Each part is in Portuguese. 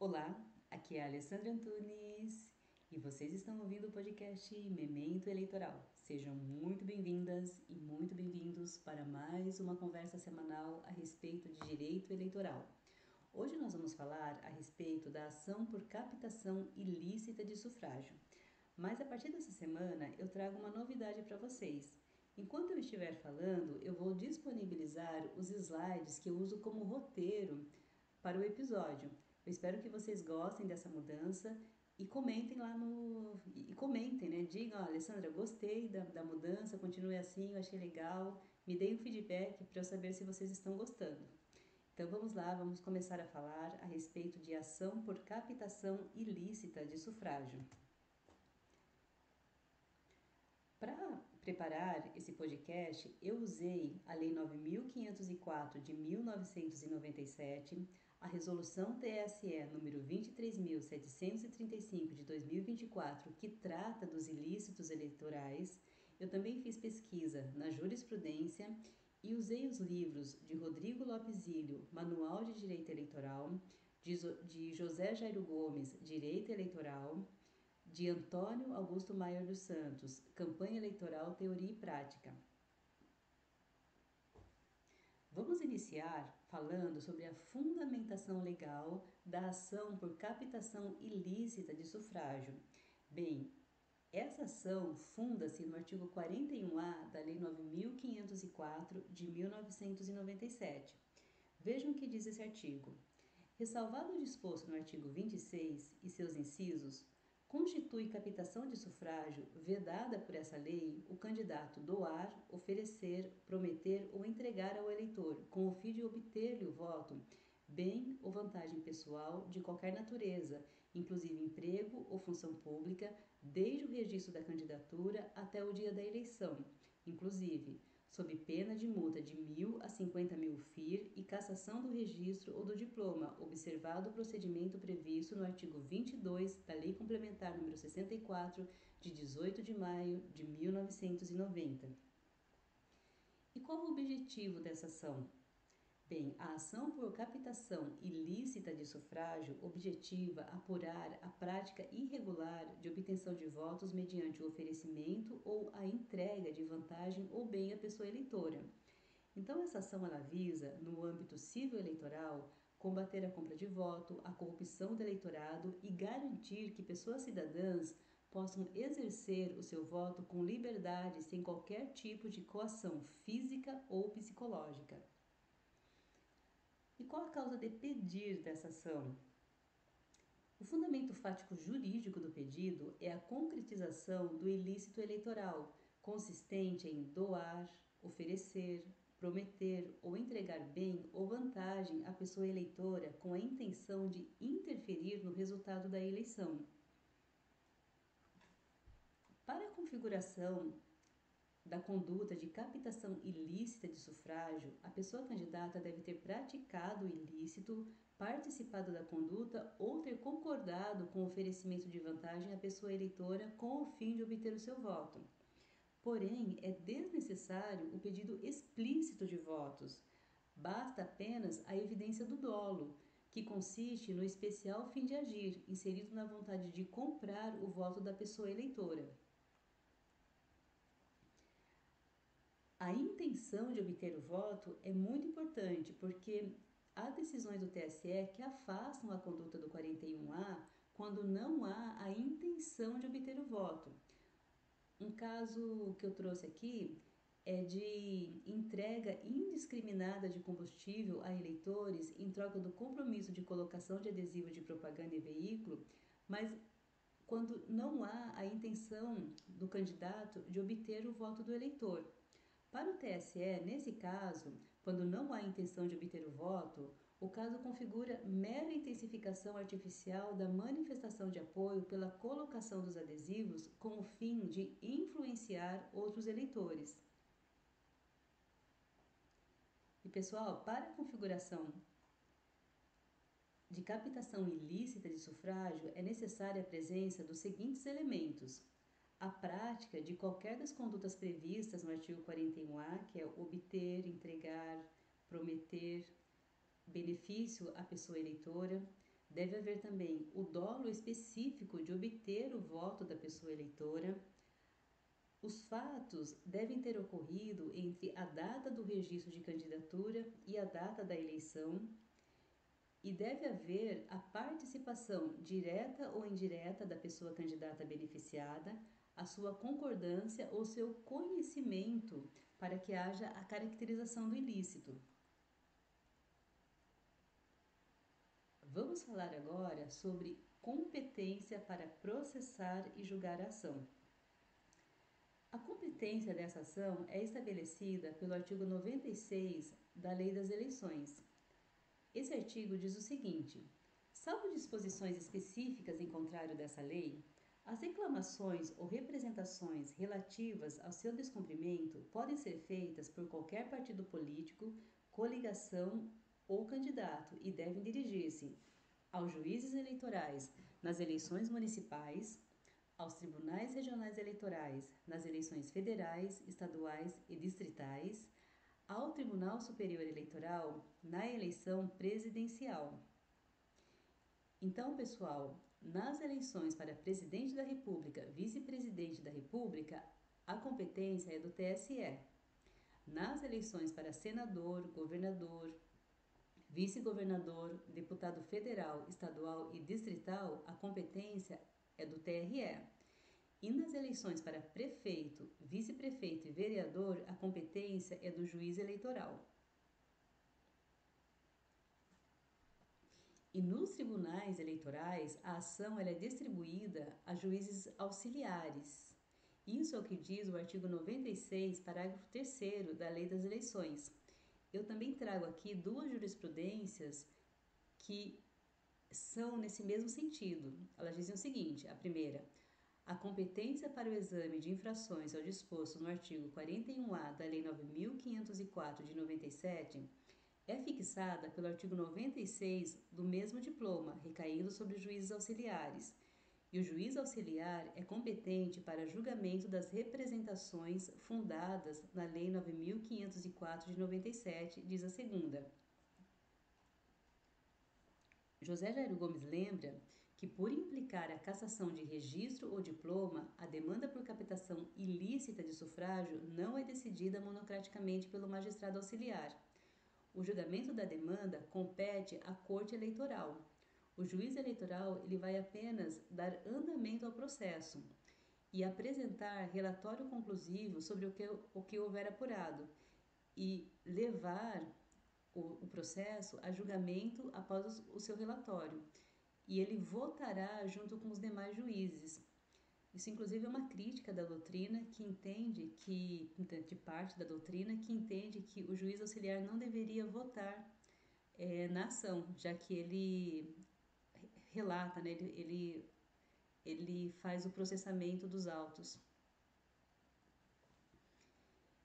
Olá, aqui é a Alessandra Antunes e vocês estão ouvindo o podcast Memento Eleitoral. Sejam muito bem-vindas e muito bem-vindos para mais uma conversa semanal a respeito de direito eleitoral. Hoje nós vamos falar a respeito da ação por captação ilícita de sufrágio. Mas a partir dessa semana eu trago uma novidade para vocês. Enquanto eu estiver falando, eu vou disponibilizar os slides que eu uso como roteiro para o episódio. Eu espero que vocês gostem dessa mudança e comentem lá no. E comentem, né? Digam, oh, Alessandra, gostei da mudança, continue assim, eu achei legal. Me deem um feedback para eu saber se vocês estão gostando. Então vamos lá, vamos começar a falar a respeito de ação por captação ilícita de sufrágio. Para preparar esse podcast, eu usei a Lei 9.504 de 1997, a Resolução TSE número 23.735 de 2024, que trata dos ilícitos eleitorais. Eu também fiz pesquisa na jurisprudência e usei os livros de Rodrigo Lopes Ilho, Manual de Direito Eleitoral, de José Jairo Gomes, Direito Eleitoral, de Antônio Augusto Maior dos Santos, Campanha Eleitoral, Teoria e Prática. Vamos iniciar falando sobre a fundamentação legal da ação por captação ilícita de sufrágio. Bem, essa ação funda-se no artigo 41A da Lei 9.504 de 1997. Vejam o que diz esse artigo. Ressalvado o disposto no artigo 26 e seus incisos, constitui captação de sufrágio vedada por essa lei o candidato doar, oferecer, prometer ou entregar ao eleitor, com o fim de obter-lhe o voto, bem ou vantagem pessoal de qualquer natureza, inclusive emprego ou função pública, desde o registro da candidatura até o dia da eleição, inclusive sob pena de multa de 1.000 a 50.000 FIR e cassação do registro ou do diploma, observado o procedimento previsto no artigo 22 da Lei Complementar nº 64, de 18 de maio de 1990. E qual o objetivo dessa ação? Bem, a ação por captação ilícita de sufrágio objetiva apurar a prática irregular de obtenção de votos mediante o oferecimento ou a entrega de vantagem ou bem à pessoa eleitora. Então, essa ação ela visa, no âmbito civil eleitoral, combater a compra de voto, a corrupção do eleitorado e garantir que pessoas cidadãs possam exercer o seu voto com liberdade sem qualquer tipo de coação física ou psicológica. E qual a causa de pedir dessa ação? O fundamento fático jurídico do pedido é a concretização do ilícito eleitoral, consistente em doar, oferecer, prometer ou entregar bem ou vantagem à pessoa eleitora com a intenção de interferir no resultado da eleição. Para a configuração da conduta de captação ilícita de sufrágio, a pessoa candidata deve ter praticado o ilícito, participado da conduta ou ter concordado com o oferecimento de vantagem à pessoa eleitora com o fim de obter o seu voto. Porém, é desnecessário o pedido explícito de votos. Basta apenas a evidência do dolo, que consiste no especial fim de agir, inserido na vontade de comprar o voto da pessoa eleitora. A intenção de obter o voto é muito importante porque há decisões do TSE que afastam a conduta do 41A quando não há a intenção de obter o voto. Um caso que eu trouxe aqui é de entrega indiscriminada de combustível a eleitores em troca do compromisso de colocação de adesivo de propaganda em veículo, mas quando não há a intenção do candidato de obter o voto do eleitor. Para o TSE, nesse caso, quando não há intenção de obter o voto, o caso configura mera intensificação artificial da manifestação de apoio pela colocação dos adesivos com o fim de influenciar outros eleitores. E pessoal, para a configuração de captação ilícita de sufrágio é necessária a presença dos seguintes elementos: a prática de qualquer das condutas previstas no artigo 41A, que é obter, entregar, prometer benefício à pessoa eleitora, Deve haver também o dolo específico de obter o voto da pessoa eleitora. Os fatos devem ter ocorrido entre a data do registro de candidatura e a data da eleição, e deve haver a participação direta ou indireta da pessoa candidata beneficiada, a sua concordância ou seu conhecimento para que haja a caracterização do ilícito. Vamos falar agora sobre competência para processar e julgar a ação. A competência dessa ação é estabelecida pelo artigo 96 da Lei das Eleições. Esse artigo diz o seguinte: salvo disposições específicas em contrário dessa lei, as reclamações ou representações relativas ao seu descumprimento podem ser feitas por qualquer partido político, coligação ou candidato e devem dirigir-se aos juízes eleitorais nas eleições municipais, aos tribunais regionais eleitorais nas eleições federais, estaduais e distritais, ao Tribunal Superior Eleitoral na eleição presidencial. Então, pessoal, nas eleições para presidente da República, vice-presidente da República, a competência é do TSE. Nas eleições para senador, governador, vice-governador, deputado federal, estadual e distrital, a competência é do TRE. E nas eleições para prefeito, vice-prefeito e vereador, a competência é do juiz eleitoral. E nos tribunais eleitorais, a ação é distribuída a juízes auxiliares. Isso é o que diz o artigo 96, parágrafo 3º da Lei das Eleições. Eu também trago aqui duas jurisprudências que são nesse mesmo sentido. Elas dizem o seguinte: a primeira, a competência para o exame de infrações ao disposto no artigo 41A da Lei 9.504 de 97 é fixada pelo artigo 96 do mesmo diploma, recaindo sobre os juízes auxiliares. E o juiz auxiliar é competente para julgamento das representações fundadas na Lei 9.504 de 97, diz a segunda. José Jairo Gomes lembra que, por implicar a cassação de registro ou diploma, a demanda por captação ilícita de sufrágio não é decidida monocraticamente pelo magistrado auxiliar. O julgamento da demanda compete à Corte Eleitoral. O juiz eleitoral ele vai apenas dar andamento ao processo e apresentar relatório conclusivo sobre o que houver apurado e levar o processo a julgamento após o seu relatório. E ele votará junto com os demais juízes. Isso, inclusive, é uma crítica da doutrina que entende que, de parte da doutrina, que entende que o juiz auxiliar não deveria votar na ação, já que ele relata, né, ele faz o processamento dos autos.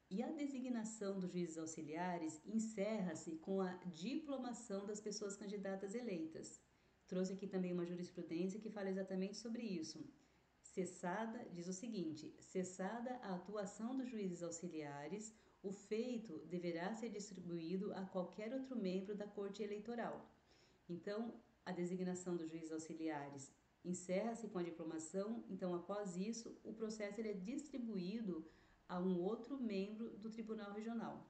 E a designação dos juízes auxiliares encerra-se com a diplomação das pessoas candidatas eleitas. Trouxe aqui também uma jurisprudência que fala exatamente sobre isso. Diz o seguinte: cessada a atuação dos juízes auxiliares, o feito deverá ser distribuído a qualquer outro membro da Corte Eleitoral. Então, a designação dos juízes auxiliares encerra-se com a diplomação, então, após isso, o processo ele é distribuído a um outro membro do Tribunal Regional.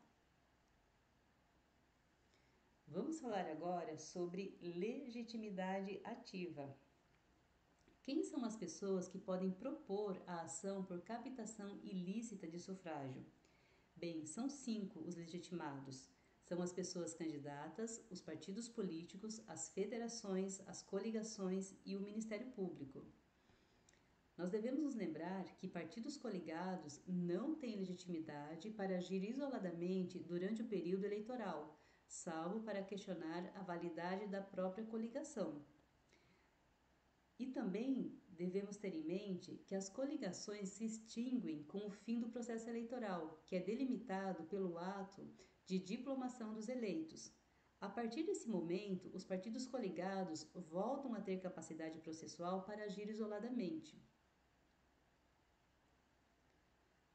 Vamos falar agora sobre legitimidade ativa. Quem são as pessoas que podem propor a ação por captação ilícita de sufrágio? Bem, são 5 os legitimados. São as pessoas candidatas, os partidos políticos, as federações, as coligações e o Ministério Público. Nós devemos nos lembrar que partidos coligados não têm legitimidade para agir isoladamente durante o período eleitoral, salvo para questionar a validade da própria coligação. E também devemos ter em mente que as coligações se extinguem com o fim do processo eleitoral, que é delimitado pelo ato de diplomação dos eleitos. A partir desse momento, os partidos coligados voltam a ter capacidade processual para agir isoladamente.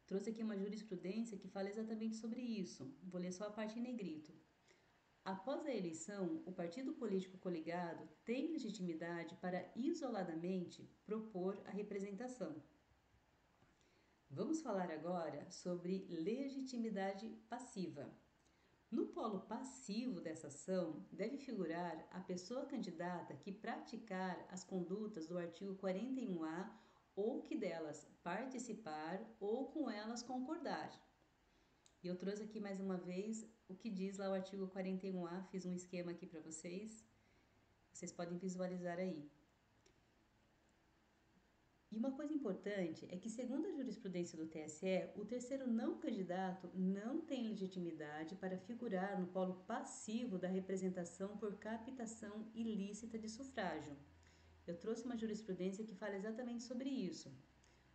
Trouxe aqui uma jurisprudência que fala exatamente sobre isso. Vou ler só a parte em negrito. Após a eleição, o partido político coligado tem legitimidade para isoladamente propor a representação. Vamos falar agora sobre legitimidade passiva. No polo passivo dessa ação, deve figurar a pessoa candidata que praticar as condutas do artigo 41A ou que delas participar ou com elas concordar. E eu trouxe aqui mais uma vez o que diz lá o artigo 41A, fiz um esquema aqui para vocês podem visualizar aí. E uma coisa importante é que, segundo a jurisprudência do TSE, o terceiro não candidato não tem legitimidade para figurar no polo passivo da representação por captação ilícita de sufrágio. Eu trouxe uma jurisprudência que fala exatamente sobre isso.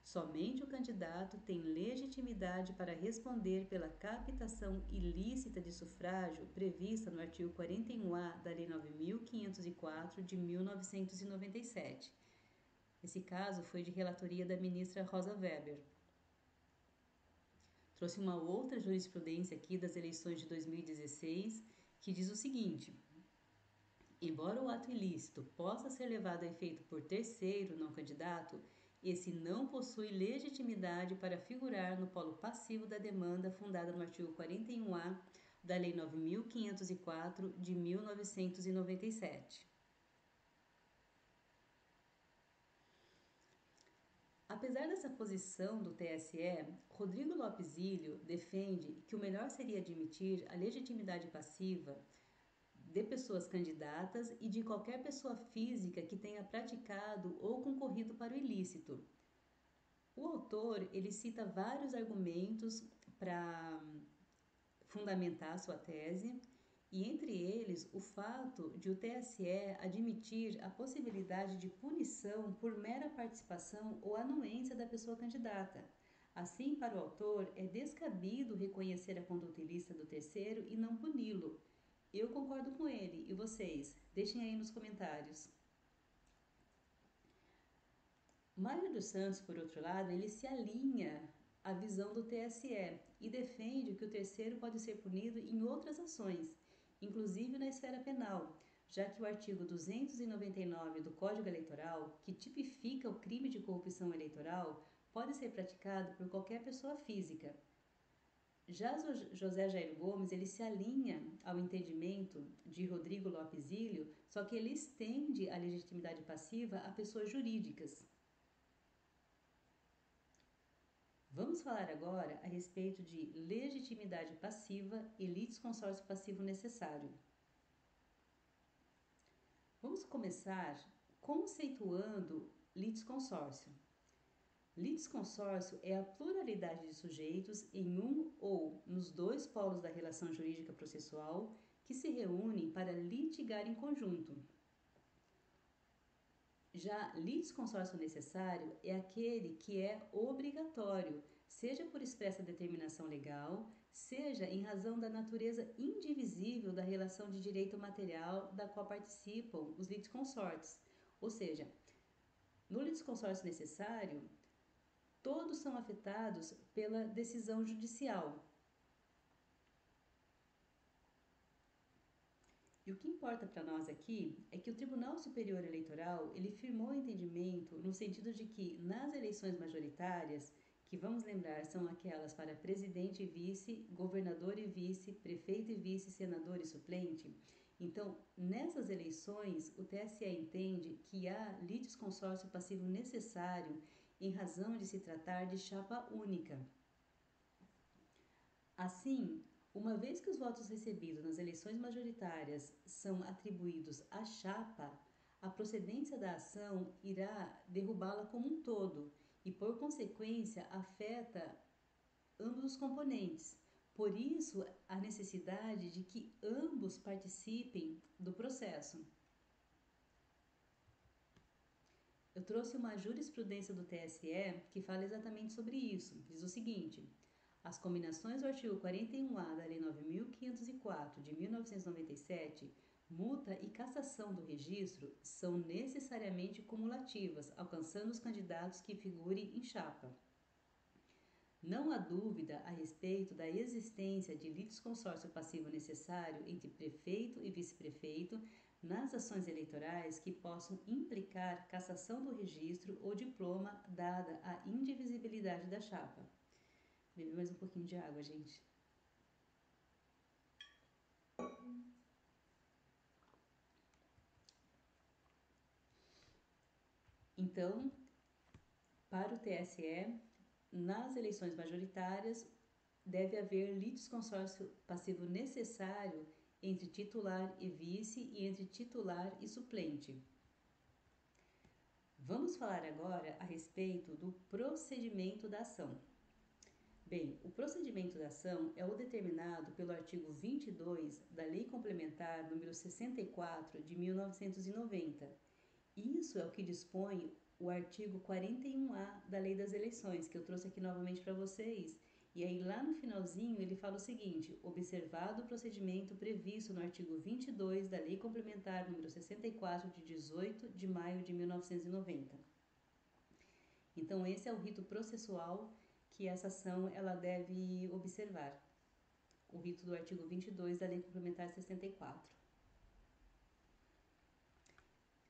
Somente o candidato tem legitimidade para responder pela captação ilícita de sufrágio prevista no artigo 41A da Lei 9.504 de 1997. Esse caso foi de relatoria da ministra Rosa Weber. Trouxe uma outra jurisprudência aqui das eleições de 2016 que diz o seguinte: embora o ato ilícito possa ser levado a efeito por terceiro não candidato, esse não possui legitimidade para figurar no polo passivo da demanda fundada no artigo 41A da Lei 9.504 de 1997. Apesar dessa posição do TSE, Rodrigo Lopes Ilho defende que o melhor seria admitir a legitimidade passiva de pessoas candidatas e de qualquer pessoa física que tenha praticado ou concorrido para o ilícito. O autor, ele cita vários argumentos para fundamentar sua tese, e entre eles o fato de o TSE admitir a possibilidade de punição por mera participação ou anuência da pessoa candidata. Assim, para o autor, é descabido reconhecer a conduta ilícita do terceiro e não puni-lo. Eu concordo com ele, e vocês? Deixem aí nos comentários. Mário dos Santos, por outro lado, ele se alinha à visão do TSE e defende que o terceiro pode ser punido em outras ações, inclusive na esfera penal, já que o artigo 299 do Código Eleitoral, que tipifica o crime de corrupção eleitoral, pode ser praticado por qualquer pessoa física. Já José Jair Gomes, ele se alinha ao entendimento de Rodrigo Lopes Ilho, só que ele estende a legitimidade passiva a pessoas jurídicas. Vamos falar agora a respeito de legitimidade passiva e litisconsórcio passivo necessário. Vamos começar conceituando litisconsórcio. Litisconsórcio é a pluralidade de sujeitos em um ou nos dois polos da relação jurídica processual que se reúnem para litigar em conjunto. Já litisconsórcio necessário é aquele que é obrigatório, seja por expressa determinação legal, seja em razão da natureza indivisível da relação de direito material da qual participam os litisconsortes. Ou seja, no litisconsórcio necessário, todos são afetados pela decisão judicial. E o que importa para nós aqui é que o Tribunal Superior Eleitoral, ele firmou o entendimento no sentido de que nas eleições majoritárias, que vamos lembrar são aquelas para presidente e vice, governador e vice, prefeito e vice, senador e suplente, então nessas eleições o TSE entende que há litisconsórcio passivo necessário em razão de se tratar de chapa única. Assim, uma vez que os votos recebidos nas eleições majoritárias são atribuídos à chapa, a procedência da ação irá derrubá-la como um todo e, por consequência, afeta ambos os componentes. Por isso, a necessidade de que ambos participem do processo. Eu trouxe uma jurisprudência do TSE que fala exatamente sobre isso. Diz o seguinte: as combinações do artigo 41A da Lei 9.504 de 1997, multa e cassação do registro, são necessariamente cumulativas, alcançando os candidatos que figurem em chapa. Não há dúvida a respeito da existência de litisconsórcio passivo necessário entre prefeito e vice-prefeito nas ações eleitorais que possam implicar cassação do registro ou diploma, dada a indivisibilidade da chapa. Bebe mais um pouquinho de água, gente. Então, para o TSE, nas eleições majoritárias, deve haver litisconsórcio passivo necessário entre titular e vice e entre titular e suplente. Vamos falar agora a respeito do procedimento da ação. Bem, o procedimento da ação é o determinado pelo artigo 22 da Lei Complementar número 64 de 1990. Isso é o que dispõe o artigo 41A da Lei das Eleições, que eu trouxe aqui novamente para vocês. E aí lá no finalzinho ele fala o seguinte: observado o procedimento previsto no artigo 22 da Lei Complementar número 64 de 18 de maio de 1990. Então esse é o rito processual que essa ação ela deve observar. O rito do artigo 22 da Lei Complementar 64.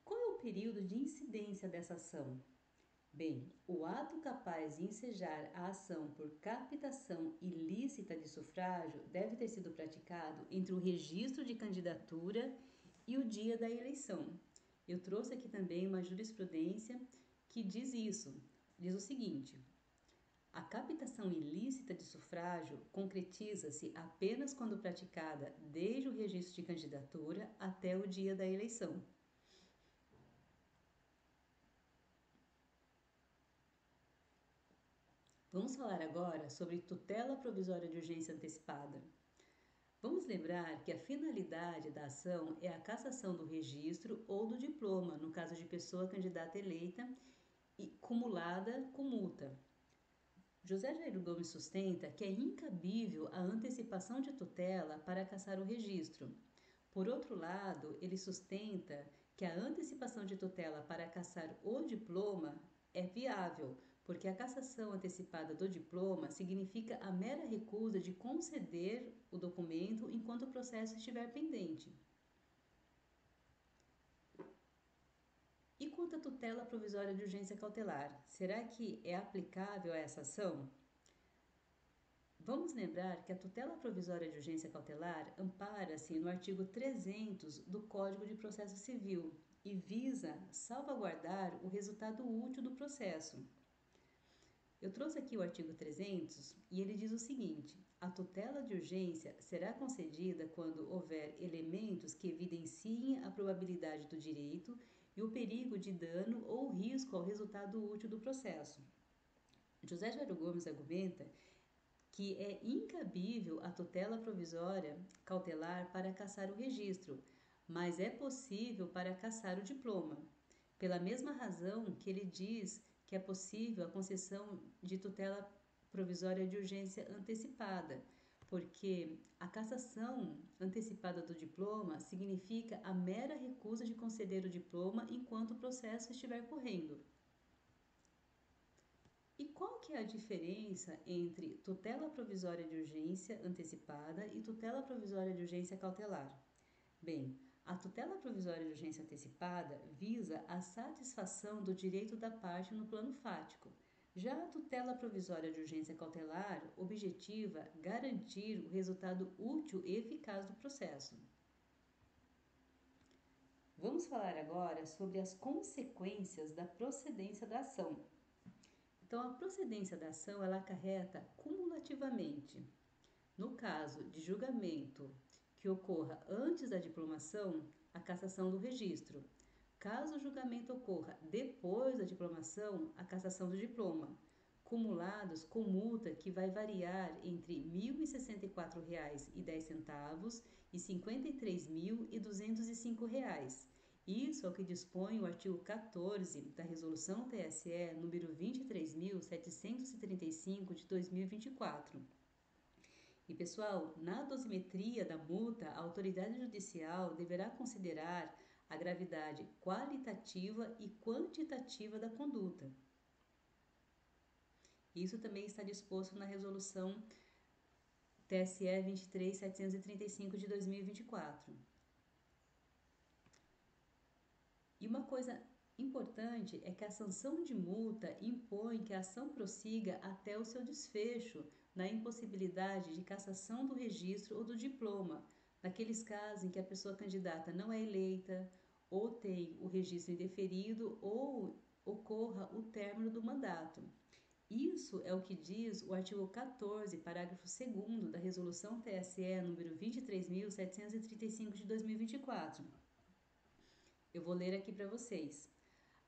Qual é o período de incidência dessa ação? Bem, o ato capaz de ensejar a ação por captação ilícita de sufrágio deve ter sido praticado entre o registro de candidatura e o dia da eleição. Eu trouxe aqui também uma jurisprudência que diz isso. Diz o seguinte: a captação ilícita de sufrágio concretiza-se apenas quando praticada desde o registro de candidatura até o dia da eleição. Vamos falar agora sobre tutela provisória de urgência antecipada. Vamos lembrar que a finalidade da ação é a cassação do registro ou do diploma, no caso de pessoa candidata eleita e cumulada com multa. José Jair Gomes sustenta que é incabível a antecipação de tutela para cassar o registro. Por outro lado, ele sustenta que a antecipação de tutela para cassar o diploma é viável, porque a cassação antecipada do diploma significa a mera recusa de conceder o documento enquanto o processo estiver pendente. E quanto à tutela provisória de urgência cautelar, será que é aplicável a essa ação? Vamos lembrar que a tutela provisória de urgência cautelar ampara-se no artigo 300 do Código de Processo Civil e visa salvaguardar o resultado útil do processo. Eu trouxe aqui o artigo 300 e ele diz o seguinte: a tutela de urgência será concedida quando houver elementos que evidenciem a probabilidade do direito e o perigo de dano ou risco ao resultado útil do processo. José Jair Gomes argumenta que é incabível a tutela provisória cautelar para cassar o registro, mas é possível para cassar o diploma. Pela mesma razão que ele diz que é possível a concessão de tutela provisória de urgência antecipada, porque a cassação antecipada do diploma significa a mera recusa de conceder o diploma enquanto o processo estiver correndo. E qual que é a diferença entre tutela provisória de urgência antecipada e tutela provisória de urgência cautelar? Bem, a tutela provisória de urgência antecipada visa a satisfação do direito da parte no plano fático. Já a tutela provisória de urgência cautelar objetiva garantir o resultado útil e eficaz do processo. Vamos falar agora sobre as consequências da procedência da ação. Então, a procedência da ação ela acarreta cumulativamente, no caso de julgamento que ocorra antes da diplomação, a cassação do registro. Caso o julgamento ocorra depois da diplomação, a cassação do diploma, cumulados com multa que vai variar entre R$ 1.064,10 e R$ 53.205. Isso é o que dispõe o artigo 14 da Resolução TSE número 23.735 de 2024. E pessoal, na dosimetria da multa, a autoridade judicial deverá considerar a gravidade qualitativa e quantitativa da conduta. Isso também está disposto na resolução TSE 23.735 de 2024. E uma coisa importante é que a sanção de multa impõe que a ação prossiga até o seu desfecho, na impossibilidade de cassação do registro ou do diploma, naqueles casos em que a pessoa candidata não é eleita, ou tem o registro indeferido, ou ocorra o término do mandato. Isso é o que diz o artigo 14, parágrafo 2º da Resolução TSE número 23.735 de 2024. Eu vou ler aqui para vocês.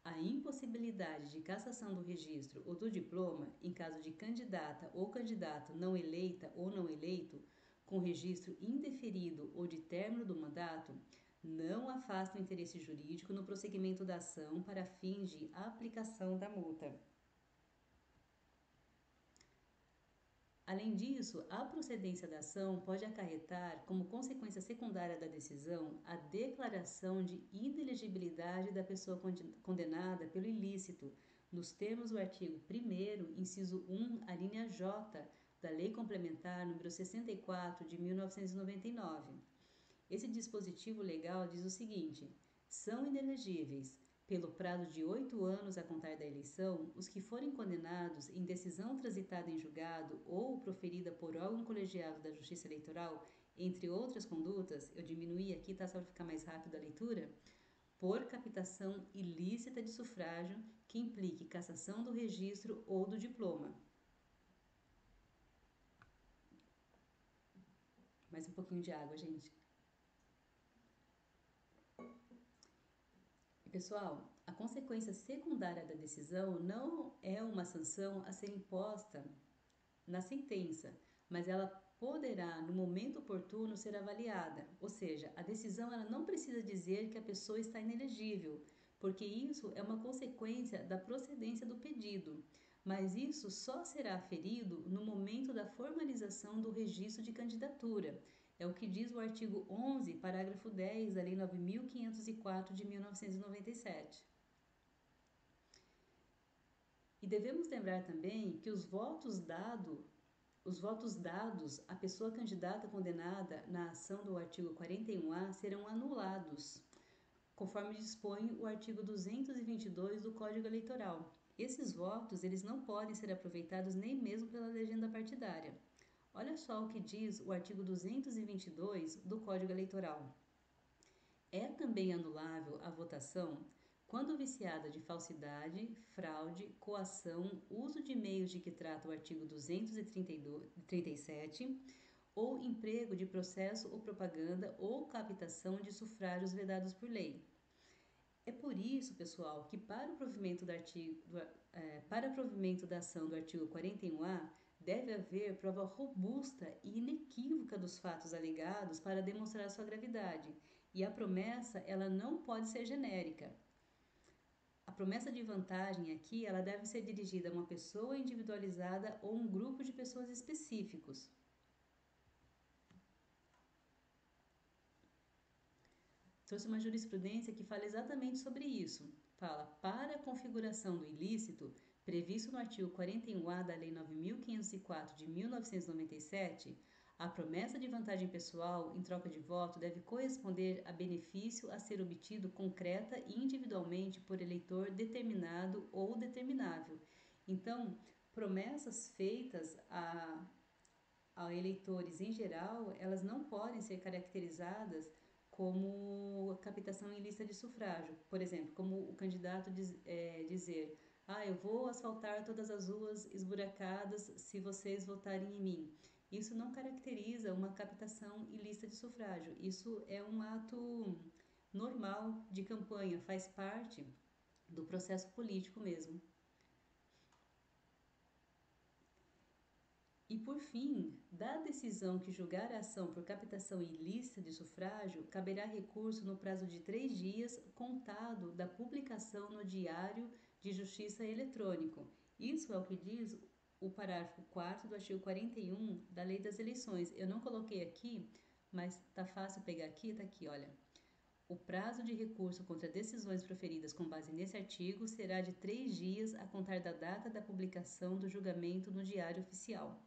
A impossibilidade de cassação do registro ou do diploma, em caso de candidata ou candidato não eleita ou não eleito, com registro indeferido ou de término do mandato, não afasta o interesse jurídico no prosseguimento da ação para fins de aplicação da multa. Além disso, a procedência da ação pode acarretar, como consequência secundária da decisão, a declaração de inelegibilidade da pessoa condenada pelo ilícito, nos termos do artigo 1º, inciso 1, a linha J, da Lei Complementar número 64 de 1999. Esse dispositivo legal diz o seguinte: são inelegíveis, pelo prazo de 8 anos a contar da eleição, os que forem condenados em decisão transitada em julgado ou proferida por órgão colegiado da Justiça Eleitoral, entre outras condutas, eu diminuí aqui, tá, só para ficar mais rápido a leitura, por captação ilícita de sufrágio que implique cassação do registro ou do diploma. Mais um pouquinho de água, gente. Pessoal, a consequência secundária da decisão não é uma sanção a ser imposta na sentença, mas ela poderá, no momento oportuno, ser avaliada. Ou seja, a decisão ela não precisa dizer que a pessoa está inelegível, porque isso é uma consequência da procedência do pedido, mas isso só será aferido no momento da formalização do registro de candidatura. É o que diz o artigo 11, parágrafo 10 da Lei 9.504 de 1997. E devemos lembrar também que os votos dados à pessoa candidata condenada na ação do artigo 41A serão anulados, conforme dispõe o artigo 222 do Código Eleitoral. Esses votos, eles não podem ser aproveitados nem mesmo pela legenda partidária. Olha só o que diz o artigo 222 do Código Eleitoral. É também anulável a votação quando viciada de falsidade, fraude, coação, uso de meios de que trata o artigo 237 ou emprego de processo ou propaganda ou captação de sufrágios vedados por lei. É por isso, pessoal, que para o provimento da ação do artigo 41A, deve haver prova robusta e inequívoca dos fatos alegados para demonstrar sua gravidade. E a promessa, ela não pode ser genérica. A promessa de vantagem aqui, ela deve ser dirigida a uma pessoa individualizada ou um grupo de pessoas específicos. Trouxe uma jurisprudência que fala exatamente sobre isso. Fala, para a configuração do ilícito, previsto no artigo 41A da Lei 9.504 de 1997, a promessa de vantagem pessoal em troca de voto deve corresponder a benefício a ser obtido concreta e individualmente por eleitor determinado ou determinável. Então, promessas feitas a eleitores em geral, elas não podem ser caracterizadas como captação em lista de sufrágio. Por exemplo, como o candidato dizer: eu vou asfaltar todas as ruas esburacadas se vocês votarem em mim. Isso não caracteriza uma captação em lista de sufrágio. Isso é um ato normal de campanha, faz parte do processo político mesmo. E, por fim, da decisão que julgar a ação por captação ilícita de sufrágio, caberá recurso no prazo de 3 dias, contado da publicação no Diário de Justiça Eletrônico. Isso é o que diz o parágrafo 4º do artigo 41 da Lei das Eleições. Eu não coloquei aqui, mas tá fácil pegar aqui, tá aqui, olha. O prazo de recurso contra decisões proferidas com base nesse artigo será de 3 dias a contar da data da publicação do julgamento no Diário Oficial.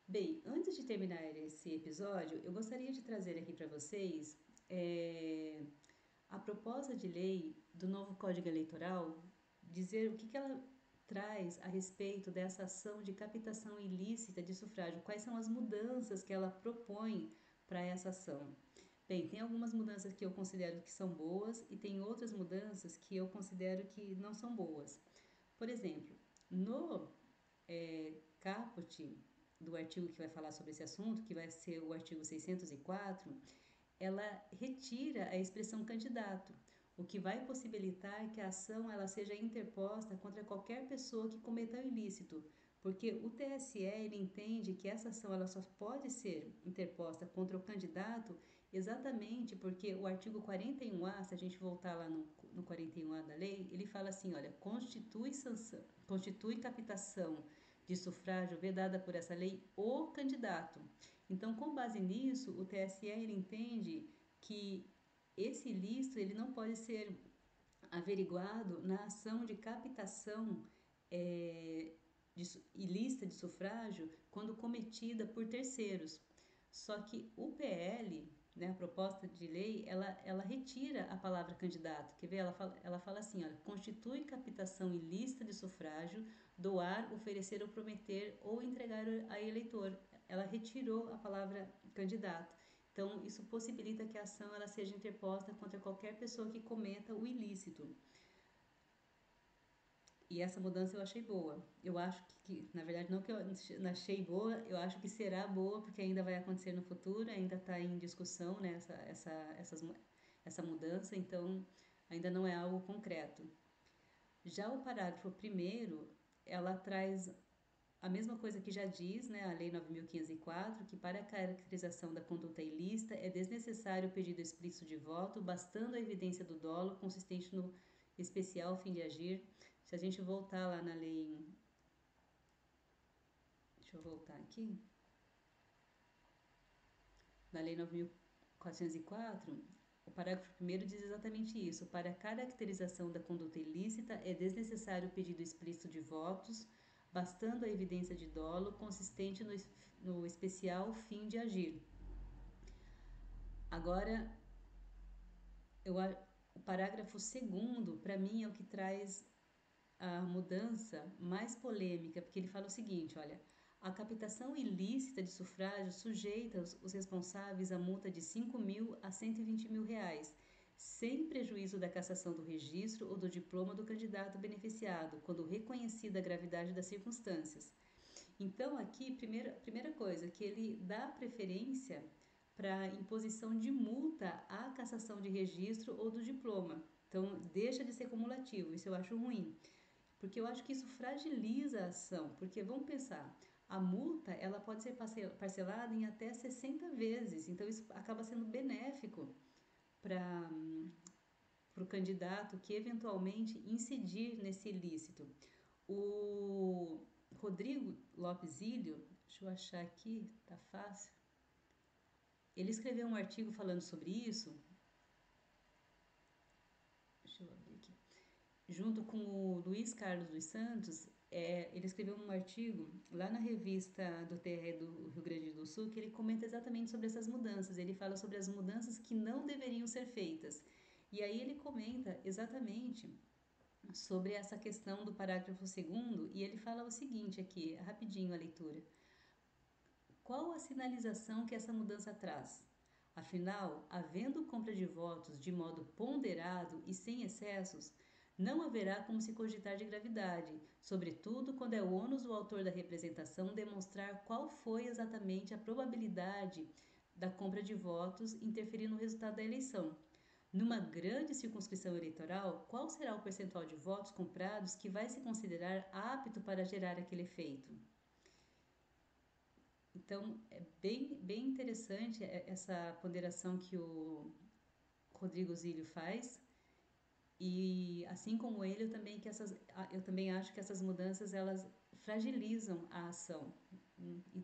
Bem, antes de terminar esse episódio, eu gostaria de trazer aqui para vocês a proposta de lei do novo Código Eleitoral, dizer o que ela traz a respeito dessa ação de captação ilícita de sufrágio, quais são as mudanças que ela propõe para essa ação. Bem, tem algumas mudanças que eu considero que são boas e tem outras mudanças que eu considero que não são boas. Por exemplo, no caput do artigo que vai falar sobre esse assunto, que vai ser o artigo 604, ela retira a expressão candidato, o que vai possibilitar que a ação ela seja interposta contra qualquer pessoa que cometa o ilícito, porque o TSE ele entende que essa ação ela só pode ser interposta contra o candidato exatamente porque o artigo 41A, se a gente voltar lá no 41A da lei, ele fala assim, olha, constitui captação de sufrágio vedada por essa lei o candidato. Então, com base nisso, o TSE ele entende que esse ilícito ele não pode ser averiguado na ação de captação ilícita de sufrágio quando cometida por terceiros. Só que o PL, né, a proposta de lei, ela retira a palavra candidato. Quer ver? Ela fala assim, olha, constitui captação ilícita de sufrágio, doar, oferecer ou prometer ou entregar a eleitor. Ela retirou a palavra candidato. Então, isso possibilita que a ação ela seja interposta contra qualquer pessoa que cometa o ilícito. E essa mudança eu achei boa. Eu acho na verdade, não que eu achei boa, eu acho que será boa, porque ainda vai acontecer no futuro, ainda está em discussão, né, essa mudança, então ainda não é algo concreto. Já o parágrafo 1º, ela traz a mesma coisa que já diz, né, a Lei 9.504, que para a caracterização da conduta ilícita é desnecessário o pedido explícito de voto, bastando a evidência do dolo consistente no especial fim de agir. Se a gente voltar lá na lei... Deixa eu voltar aqui. Na Lei 9.404, o parágrafo 1º diz exatamente isso. Para a caracterização da conduta ilícita é desnecessário o pedido explícito de votos, bastando a evidência de dolo consistente no especial fim de agir. Agora, o parágrafo 2º, para mim, é o que traz a mudança mais polêmica, porque ele fala o seguinte, olha, a captação ilícita de sufrágio sujeita os responsáveis a multa de 5.000 a 120.000 reais, sem prejuízo da cassação do registro ou do diploma do candidato beneficiado, quando reconhecida a gravidade das circunstâncias. Então, aqui, primeira coisa, que ele dá preferência para imposição de multa à cassação de registro ou do diploma. Então, deixa de ser cumulativo, isso eu acho ruim. Porque eu acho que isso fragiliza a ação, porque vamos pensar, a multa ela pode ser parcelada em até 60 vezes, então isso acaba sendo benéfico para o candidato que eventualmente incidir nesse ilícito. O Rodrigo Lopes Ilho, deixa eu achar aqui, tá fácil, ele escreveu um artigo falando sobre isso, deixa eu abrir aqui, junto com o Luiz Carlos dos Santos, ele escreveu um artigo lá na revista do TRE do Rio Grande do Sul que ele comenta exatamente sobre essas mudanças. Ele fala sobre as mudanças que não deveriam ser feitas. E aí ele comenta exatamente sobre essa questão do parágrafo 2º e ele fala o seguinte aqui, rapidinho a leitura. Qual a sinalização que essa mudança traz? Afinal, havendo compra de votos de modo ponderado e sem excessos, não haverá como se cogitar de gravidade, sobretudo quando é o ônus do autor da representação demonstrar qual foi exatamente a probabilidade da compra de votos interferir no resultado da eleição. Numa grande circunscrição eleitoral, qual será o percentual de votos comprados que vai se considerar apto para gerar aquele efeito? Então, é bem interessante essa ponderação que o Rodrigo Zílio faz. E assim como ele, eu também acho que essas mudanças elas fragilizam a ação,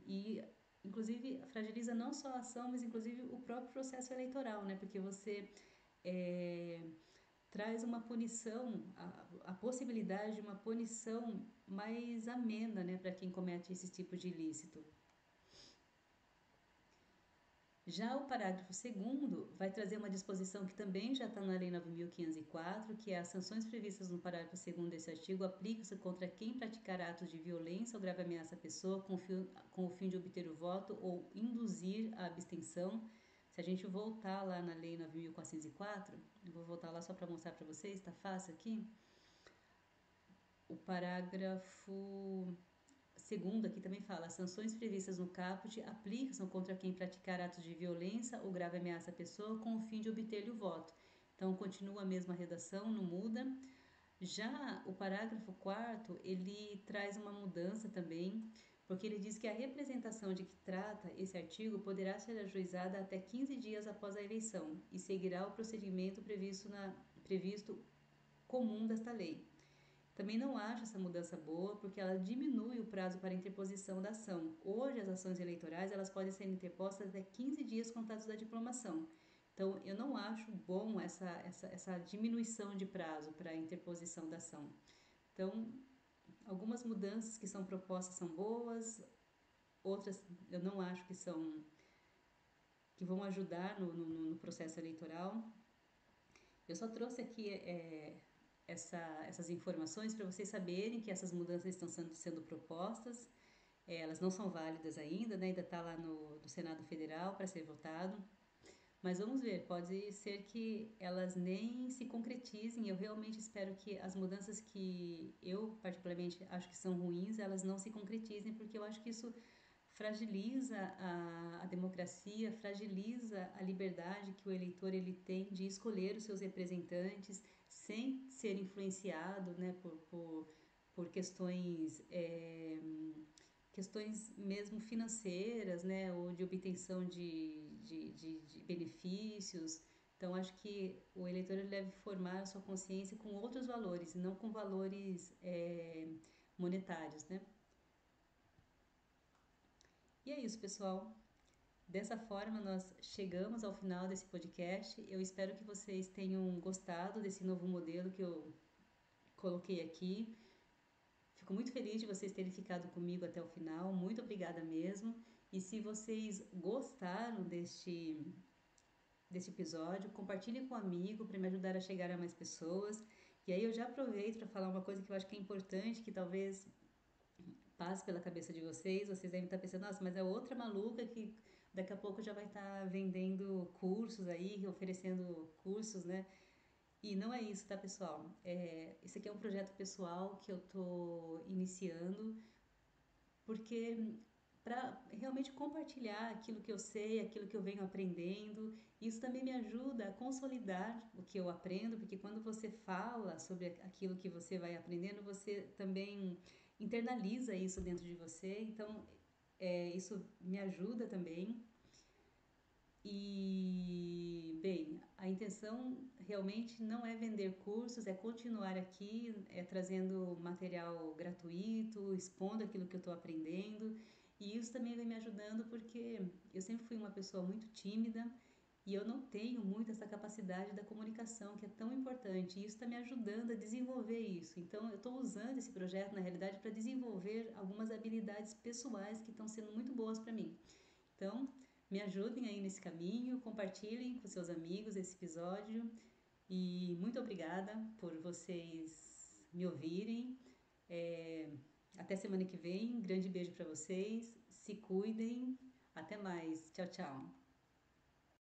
E, inclusive, fragiliza não só a ação, mas inclusive o próprio processo eleitoral, né? Porque você é, traz uma punição, a possibilidade de uma punição mais amena, né, para quem comete esse tipo de ilícito. Já o parágrafo 2º vai trazer uma disposição que também já está na Lei 9.504, que é as sanções previstas no parágrafo 2º desse artigo aplicam-se contra quem praticar atos de violência ou grave ameaça à pessoa com o fim de obter o voto ou induzir a abstenção. Se a gente voltar lá na Lei 9.404, eu vou voltar lá só para mostrar para vocês, está fácil aqui. O parágrafo segundo aqui também fala, as sanções previstas no caput aplicam-se contra quem praticar atos de violência ou grave ameaça à pessoa com o fim de obter-lhe o voto. Então, continua a mesma redação, não muda. Já o parágrafo 4º, ele traz uma mudança também, porque ele diz que a representação de que trata esse artigo poderá ser ajuizada até 15 dias após a eleição e seguirá o procedimento previsto comum desta lei. Também não acho essa mudança boa, porque ela diminui o prazo para interposição da ação. Hoje, as ações eleitorais elas podem ser interpostas até 15 dias contados da diplomação. Então, eu não acho bom essa diminuição de prazo para a interposição da ação. Então, algumas mudanças que são propostas são boas, outras eu não acho que vão ajudar no processo eleitoral. Eu só trouxe aqui essas informações para vocês saberem que essas mudanças estão sendo propostas. Elas não são válidas ainda, né? Ainda está lá no Senado Federal para ser votado. Mas vamos ver, pode ser que elas nem se concretizem. Eu realmente espero que as mudanças que eu particularmente acho que são ruins, elas não se concretizem, porque eu acho que isso fragiliza a democracia, fragiliza a liberdade que o eleitor ele tem de escolher os seus representantes sem ser influenciado, né, por questões mesmo financeiras, né, ou de obtenção de benefícios. Então, acho que o eleitor ele deve formar a sua consciência com outros valores, e não com valores monetários, né? E é isso, pessoal. Dessa forma, nós chegamos ao final desse podcast. Eu espero que vocês tenham gostado desse novo modelo que eu coloquei aqui. Fico muito feliz de vocês terem ficado comigo até o final. Muito obrigada mesmo. E se vocês gostaram deste episódio, compartilhem com um amigo para me ajudar a chegar a mais pessoas. E aí eu já aproveito para falar uma coisa que eu acho que é importante, que talvez passe pela cabeça de vocês. Vocês devem estar pensando, nossa, mas é outra maluca que daqui a pouco já vai estar vendendo cursos aí, oferecendo cursos, né? E não é isso, tá, pessoal? Esse aqui é um projeto pessoal que eu tô iniciando, porque para realmente compartilhar aquilo que eu sei, aquilo que eu venho aprendendo. Isso também me ajuda a consolidar o que eu aprendo, porque quando você fala sobre aquilo que você vai aprendendo, você também internaliza isso dentro de você. Então, isso me ajuda também. E, bem, a intenção realmente não é vender cursos, é continuar aqui, trazendo material gratuito, expondo aquilo que eu estou aprendendo. E isso também vem me ajudando porque eu sempre fui uma pessoa muito tímida e eu não tenho muito essa capacidade da comunicação, que é tão importante. E isso está me ajudando a desenvolver isso. Então, eu estou usando esse projeto, na realidade, para desenvolver algumas habilidades pessoais que estão sendo muito boas para mim. Então, me ajudem aí nesse caminho, compartilhem com seus amigos esse episódio e muito obrigada por vocês me ouvirem. Até semana que vem, grande beijo para vocês, se cuidem, até mais, tchau, tchau.